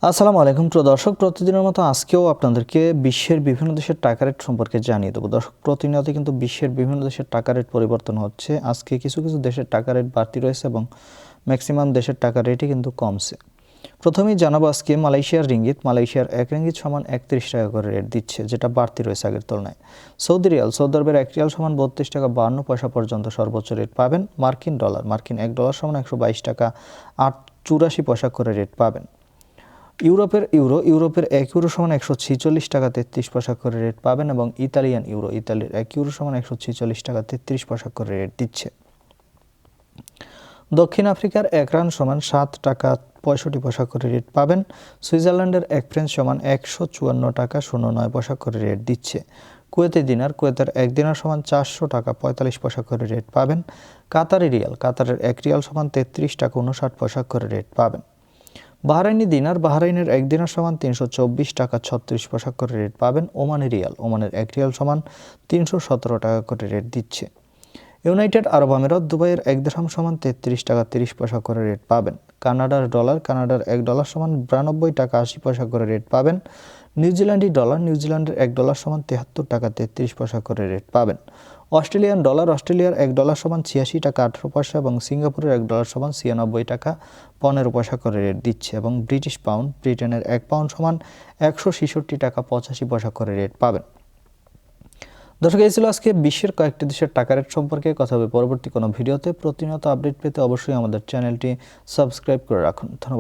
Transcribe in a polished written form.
আসসালামু আলাইকুম প্রিয় দর্শক, প্রতিদিনের মতো আজকেও আপনাদেরকে বিশ্বের বিভিন্ন দেশের টাকা রেট সম্পর্কে জানিয়ে দেবো। দর্শক, প্রতিনিয়ত কিন্তু বিশ্বের বিভিন্ন দেশের টাকা রেট পরিবর্তন হচ্ছে। আজকে কিছু কিছু দেশের টাকা রেট বাড়তি রয়েছে এবং ম্যাক্সিমাম দেশের টাকা রেটই কিন্তু কমছে। প্রথমেই জানাবো আজকে মালয়েশিয়ার রিঙ্গিত। মালয়েশিয়ার 1 রিঙ্গিত সমান 31 টাকা করে রেট দিচ্ছে, যেটা বাড়তি রয়েছে আগের তুলনায়। সৌদি রিয়াল, সৌদি আরবের 1 রিয়াল সমান 32 টাকা 52 পয়সা পর্যন্ত সর্বোচ্চ রেট পাবেন। মার্কিন ডলার, মার্কিন 1 ডলার সমান 122 টাকা 84 পয়সা করে রেট পাবেন। ইউরোপের 1 ইউরো সমান 146 টাকা 33 পয়সা করে রেট পাবেন এবং ইতালিয়ান ইউরো, ইতালির 1 ইউরো সমান 146 টাকা 33 পয়সা করে রেট দিচ্ছে। দক্ষিণ আফ্রিকার 1 রান সমান 7 টাকা 65 পয়সা করে রেট পাবেন। সুইজারল্যান্ডের 1 ফ্রেঞ্চ সমান 154 টাকা 09 পয়সা করে রেট দিচ্ছে। কুয়েতের 1 দিনার সমান 400 টাকা 45 পয়সা করে রেট পাবেন। কাতারের 1 রিয়াল সমান 33 টাকা 59 পয়সা করে রেট পাবেন। বাহরাইনের 1 দিনার সমান 324 টাকা 36 পয়সা করে রেট পাবেন। ওমানের 1 রিয়াল সমান 317 টাকা করে রেট দিচ্ছে। ইউনাইটেড আরব আমিরাত দুবাইয়ের 1 দিরহাম সমান 33 টাকা 30 পয়সা করে রেট পাবেন। কানাডার 1 ডলার সমান 92 টাকা 80 পয়সা করে রেট পাবেন। নিউজিল্যান্ডের 1 ডলার সমান 73 টাকা 33 পয়সা করে রেট পাবেন। অস্ট্রেলিয়ার 1 ডলার সমান 86 টাকা 18 পয়সা এবং সিঙ্গাপুরের 1 ডলার সমান 96 টাকা 15 পয়সা করে রেট দিচ্ছে এবং ব্রিটেনের 1 পাউন্ড সমান 166 টাকা 85 পয়সা করে রেট পাবেন। দর্শক, এই ছিল আজকে বিশ্বের কয়েকটি দেশের টাকা রেট সম্পর্কে কথা হবে পরবর্তী কোনো ভিডিওতে। প্রতিনিয়ত আপডেট পেতে অবশ্যই আমাদের চ্যানেলটি সাবস্ক্রাইব করে রাখুন। ধন্যবাদ।